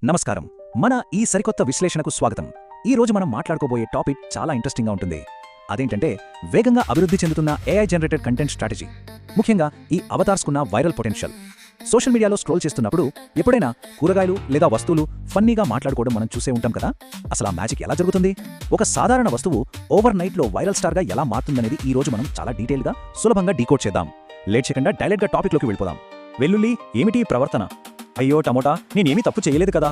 నమస్కారం. మన ఈ సరికొత్త విశ్లేషణకు స్వాగతం. ఈ రోజు మనం మాట్లాడుకోబోయే టాపిక్ చాలా ఇంట్రెస్టింగ్గా ఉంటుంది. అదేంటంటే వేగంగా అభివృద్ధి చెందుతున్న ఏఐ జనరేటెడ్ కంటెంట్ స్ట్రాటజీ, ముఖ్యంగా ఈ అవతార్స్కున్న వైరల్ పొటెన్షియల్. సోషల్ మీడియాలో స్క్రోల్ చేస్తున్నప్పుడు ఎప్పుడైనా కూరగాయలు లేదా వస్తువులు ఫన్నీగా మాట్లాడుకోవడం మనం చూసే ఉంటాం కదా. అసలు ఆ మ్యాజిక్ ఎలా జరుగుతుంది? ఒక సాధారణ వస్తువు ఓవర్ నైట్లో వైరల్ స్టార్గా ఎలా మారుతుందనేది ఈ రోజు మనం చాలా డీటెయిల్గా సులభంగా డీకోడ్ చేద్దాం. లేట్ చేయకుండా డైరెక్ట్గా టాపిక్లోకి వెళ్ళిపోదాం. వెల్లుల్లి ఏమిటి ప్రవర్తన? అయ్యో టమోటా, నేనేమీ తప్పు చేయలేదు కదా.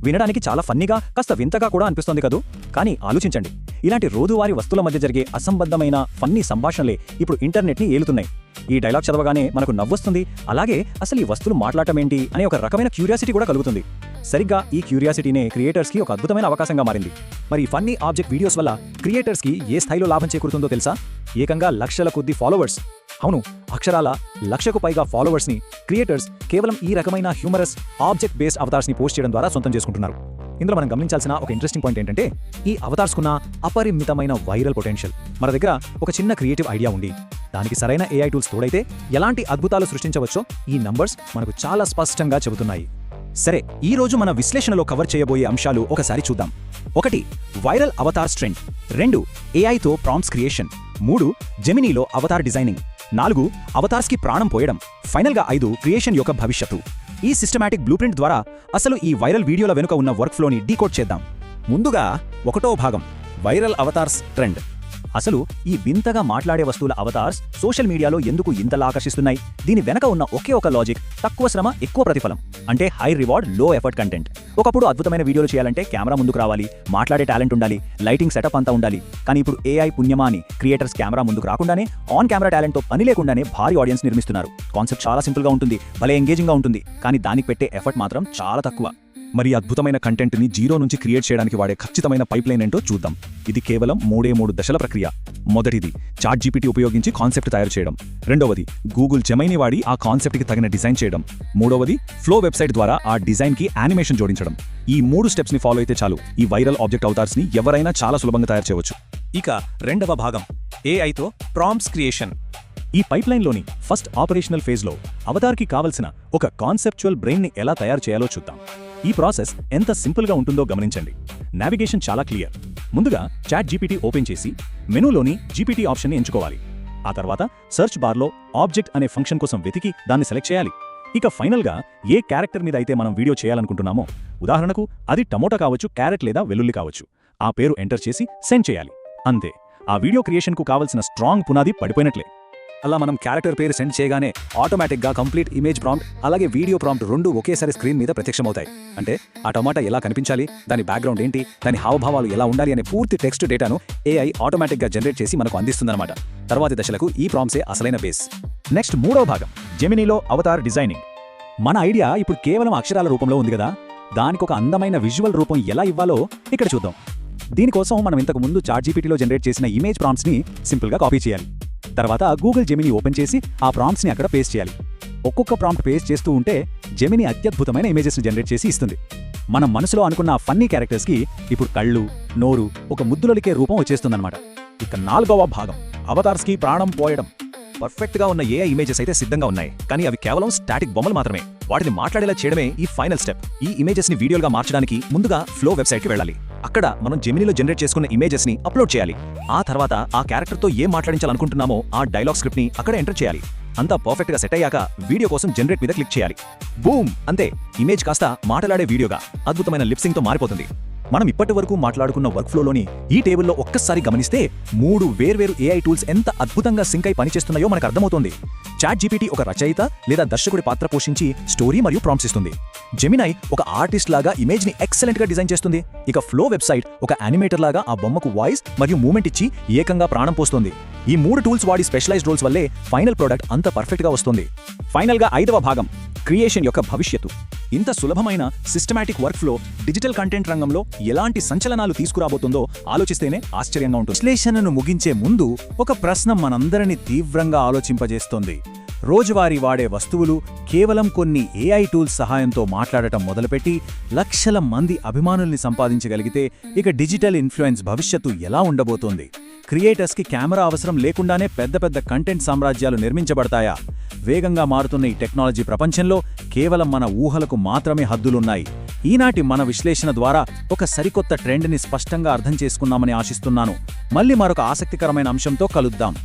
వినడానికి చాలా ఫన్నీగా, కాస్త వింతగా కూడా అనిపిస్తోంది కదూ. కానీ ఆలోచించండి, ఇలాంటి రోజువారీ వస్తువుల మధ్య జరిగే అసంబద్ధమైన ఫన్నీ సంభాషణలే ఇప్పుడు ఇంటర్నెట్ని ఏలుతున్నాయి. ఈ డైలాగ్ చదవగానే మనకు నవ్వొస్తుంది, అలాగే అసలు ఈ వస్తువులు మాట్లాడటమేంటి అనే ఒక రకమైన క్యూరియాసిటీ కూడా కలుగుతుంది. సరిగ్గా ఈ క్యూరియాసిటీనే క్రియేటర్స్కి ఒక అద్భుతమైన అవకాశంగా మారింది. మరి ఈ ఫన్నీ ఆబ్జెక్ట్ వీడియోస్ వల్ల క్రియేటర్స్కి ఏ స్థాయిలో లాభం చేకూరుతుందో తెలుసా? ఏకంగా లక్షల కొద్ది ఫాలోవర్స్. అవును, అక్షరాల 1,00,000కు పైగా ఫాలోవర్స్ని క్రియేటర్స్ కేవలం ఈ రకమైన హ్యూమరస్ ఆబ్జెక్ట్ బేస్డ్ అవతార్స్ని పోస్ట్ చేయడం ద్వారా సొంతం చేసుకుంటున్నారు. ఇందులో మనం గమనించాల్సిన ఒక ఇంట్రెస్టింగ్ పాయింట్ ఏంటంటే, ఈ అవతార్స్కున్న అపరిమితమైన వైరల్ పొటెన్షియల్. మన దగ్గర ఒక చిన్న క్రియేటివ్ ఐడియా ఉండి దానికి సరైన ఏఐ టూల్స్ తోడైతే ఎలాంటి అద్భుతాలు సృష్టించవచ్చో ఈ నంబర్స్ మనకు చాలా స్పష్టంగా చెబుతున్నాయి. సరే, ఈ రోజు మన విశ్లేషణలో కవర్ చేయబోయే అంశాలు ఒకసారి చూద్దాం. 1. Viral avatars trend. 2. ఏఐతో ప్రాంప్ట్స్ క్రియేషన్. 3. జెమినీలో అవతార్ డిజైనింగ్. 4. అవతార్స్కి ప్రాణం పోయడం. ఫైనల్గా 5. క్రియేషన్ యొక్క భవిష్యత్తు. ఈ సిస్టమాటిక్ బ్లూప్రింట్ ద్వారా అసలు ఈ వైరల్ వీడియోల వెనుక ఉన్న వర్క్ ఫ్లోని డీకోడ్ చేద్దాం. ముందుగా 1వ భాగం, వైరల్ అవతార్స్ ట్రెండ్. అసలు ఈ వింతగా మాట్లాడే వస్తువుల అవతార్స్ సోషల్ మీడియాలో ఎందుకు ఇంతలా ఆకర్షిస్తున్నాయి? దీని వెనక ఉన్న ఒకే ఒక లాజిక్, తక్కువ శ్రమ ఎక్కువ ప్రతిఫలం. అంటే హై రివార్డ్ లో ఎఫర్ట్ కంటెంట్. ఒకప్పుడు అద్భుతమైన వీడియోలు చేయాలంటే కెమెరా ముందుకు రావాలి, మాట్లాడే టాలెంట్ ఉండాలి, లైటింగ్ సెటప్ అంతా ఉండాలి. కానీ ఇప్పుడు ఏఐ పుణ్యమా అని క్రియేటర్స్ కెమెరా ముందుకు రాకుండానే ఆన్ కెమెరా టాలెంట్తో పని లేకుండానే భారీ ఆడియన్స్ నిర్మిస్తున్నారు. కాన్సెప్ట్ చాలా సింపుల్గా ఉంటుంది, భలే ఎంగేజింగ్గా ఉంటుంది, కానీ దానికి పెట్టే ఎఫర్ట్ మాత్రం చాలా తక్కువ. మరి అద్భుతమైన కంటెంట్ని జీరో నుంచి క్రియేట్ చేయడానికి వాడే ఖచ్చితమైన పైప్లైన్ ఏంటో చూద్దాం. ఇది కేవలం 3 దశల ప్రక్రియ. మొదటిది, చాట్ జీపీటీ ఉపయోగించి కాన్సెప్ట్ తయారు చేయడం. 2వది, గూగుల్ జెమైనీ వాడి ఆ కాన్సెప్ట్కి తగిన డిజైన్ చేయడం. 3వది, ఫ్లో వెబ్సైట్ ద్వారా ఆ డిజైన్కి యానిమేషన్ జోడించడం. ఈ 3 స్టెప్స్ని ఫాలో అయితే చాలు, ఈ వైరల్ ఆబ్జెక్ట్ అవతార్స్ని ఎవరైనా చాలా సులభంగా తయారు చేయవచ్చు. ఇక 2వ భాగం, ఏఐతో ప్రాంప్ట్స్ క్రియేషన్. ఈ పైప్లైన్లోని ఫస్ట్ ఆపరేషనల్ ఫేజ్లో అవతార్కి కావలసిన ఒక కాన్సెప్చువల్ బ్రెయిన్ని ఎలా తయారు చేయాలో చూద్దాం. ఈ ప్రాసెస్ ఎంత సింపుల్గా ఉంటుందో గమనించండి. నావిగేషన్ చాలా క్లియర్. ముందుగా చాట్ జీపీటీ ఓపెన్ చేసి మెనూలోని జీపీటీ ఆప్షన్ని ఎంచుకోవాలి. ఆ తర్వాత సెర్చ్ బార్లో ఆబ్జెక్ట్ అనే ఫంక్షన్ కోసం వెతికి దాన్ని సెలెక్ట్ చేయాలి. ఇక ఫైనల్గా ఏ క్యారెక్టర్ మీద అయితే మనం వీడియో చేయాలనుకుంటున్నామో, ఉదాహరణకు అది టమోటా కావచ్చు, క్యారెట్ లేదా వెల్లుల్లి కావచ్చు, ఆ పేరు ఎంటర్ చేసి సెండ్ చేయాలి. అంతే, ఆ వీడియో క్రియేషన్కు కావలసిన స్ట్రాంగ్ పునాది పడిపోయినట్లే. అలా మనం క్యారెక్టర్ పేరు సెండ్ చేయగానే ఆటోమేటిక్గా కంప్లీట్ ఇమేజ్ ప్రాంప్ట్ అలాగే వీడియో ప్రాంప్ట్ 2 ఒకేసారి స్క్రీన్ మీద ప్రత్యక్షమవుతాయి. అంటే ఆ టమాటా ఎలా కనిపించాలి, దాని బ్యాక్గ్రౌండ్ ఏంటి, దాని హావభావాలు ఎలా ఉండాలి అనే పూర్తి టెక్స్ట్ డేటాను ఏఐ ఆటోమేటిక్గా జనరేట్ చేసి మనకు అందిస్తుందన్నమాట. తర్వాతి దశలకు ఈ ప్రాంప్ట్సే అసలైన బేస్. నెక్స్ట్ 3వ భాగం, జెమినీలో అవతార్ డిజైనింగ్. మన ఐడియా ఇప్పుడు కేవలం అక్షరాల రూపంలో ఉంది కదా, దానికి ఒక అందమైన విజువల్ రూపం ఎలా ఇవ్వాలో ఇక్కడ చూద్దాం. దీనికోసం మనం ఇంతకు ముందు చాట్ జీపీటీలో జనరేట్ చేసిన ఇమేజ్ ప్రాంప్ట్స్ని సింపుల్గా కాపీ చేయాలి. తర్వాత గూగుల్ జెమినీ ఓపెన్ చేసి ఆ ప్రాంప్ట్స్ని అక్కడ పేస్ట్ చేయాలి. ఒక్కొక్క ప్రాంప్ట్ పేస్ట్ చేస్తూ ఉంటే జెమినీ అత్యద్భుతమైన ఇమేజెస్ని జనరేట్ చేసి ఇస్తుంది. మనం మనసులో అనుకున్న ఫన్నీ క్యారెక్టర్స్కి ఇప్పుడు కళ్ళు, నోరు, ఒక ముద్దులొలికే రూపం వచ్చేస్తుందన్నమాట. ఇక 4వ భాగం, అవతార్స్కి ప్రాణం పోయడం. పర్ఫెక్ట్గా ఉన్న ఏఐ ఇమేజెస్ అయితే సిద్ధంగా ఉన్నాయి, కానీ అవి కేవలం స్టాటిక్ బొమ్మలు మాత్రమే. వాటిని మాట్లాడేలా చేయడమే ఈ ఫైనల్ స్టెప్. ఈ ఇమేజెస్ని వీడియోగా మార్చడానికి ముందుగా ఫ్లో వెబ్సైట్కి వెళ్ళాలి. అక్కడ మనం జెమినీలో జనరేట్ చేసుకున్న ఇమేజెస్ని అప్లోడ్ చేయాలి. ఆ తర్వాత ఆ క్యారెక్టర్తో ఏం మాట్లాడించాలనుకుంటున్నామో ఆ డైలాగ్ స్క్రిప్ట్ని అక్కడ ఎంటర్ చేయాలి. అంతా పర్ఫెక్ట్గా సెట్ అయ్యాక వీడియో కోసం జనరేట్ మీద క్లిక్ చేయాలి. బూమ్, అంతే, ఇమేజ్ కాస్త మాట్లాడే వీడియోగా అద్భుతమైన లిప్సింగ్తో మారిపోతుంది. మనం ఇప్పటి వరకు మాట్లాడుకున్న వర్క్ ఫ్లోలోని ఈ టేబుల్లో ఒక్కసారి గమనిస్తే 3 వేర్వేరు ఏఐ టూల్స్ ఎంత అద్భుతంగా సింక్ అయి పనిచేస్తున్నాయో మనకు అర్థమవుతుంది. చాట్ జీపీటీ ఒక రచయిత లేదా దర్శకుడి పాత్ర పోషించి స్టోరీ మరియు ప్రాంప్ట్స్ ఇస్తుంది. జెమినై ఒక ఆర్టిస్ట్ లాగా ఇమేజ్ని ఎక్సలెంట్గా డిజైన్ చేస్తుంది. ఇక ఫ్లో వెబ్సైట్ ఒక యానిమేటర్ లాగా ఆ బొమ్మకు వాయిస్ మరియు మూమెంట్ ఇచ్చి ఏకంగా ప్రాణం పోస్తుంది. ఈ 3 టూల్స్ వాడి స్పెషలైజ్డ్ రోల్స్ వల్లే ఫైనల్ ప్రోడక్ట్ అంత పర్ఫెక్ట్గా వస్తుంది. ఫైనల్గా 5వ భాగం, క్రియేషన్ యొక్క భవిష్యత్తు. ఇంత సులభమైన systematic work flow digital content రంగంలో ఎలాంటి సంచలనాలు తీసుకురాబోతుందో ఆలోచిస్తేనే ఆశ్చర్యంగా ఉంటుంది. విశ్లేషణను ముగించే ముందు ఒక ప్రశ్న మనందరినీ తీవ్రంగా ఆలోచింపజేస్తోంది. రోజువారీ వాడే వస్తువులు కేవలం కొన్ని ఏఐ టూల్స్ సహాయంతో మాట్లాడటం మొదలుపెట్టి లక్షల మంది అభిమానుల్ని సంపాదించగలిగితే ఇక డిజిటల్ ఇన్ఫ్లుయెన్స్ భవిష్యత్తు ఎలా ఉండబోతోంది? క్రియేటర్స్కి కెమెరా అవసరం లేకుండానే పెద్ద పెద్ద కంటెంట్ సామ్రాజ్యాలు నిర్మించబడతాయా? వేగంగా మారుతున్న ఈ టెక్నాలజీ ప్రపంచంలో కేవలం మన ఊహలకు మాత్రమే హద్దులున్నాయి. ఈనాటి మన విశ్లేషణ ద్వారా ఒక సరికొత్త ట్రెండ్ని స్పష్టంగా అర్థం చేసుకున్నామని ఆశిస్తున్నాను. మళ్ళీ మరొక ఆసక్తికరమైన అంశంతో కలుద్దాం.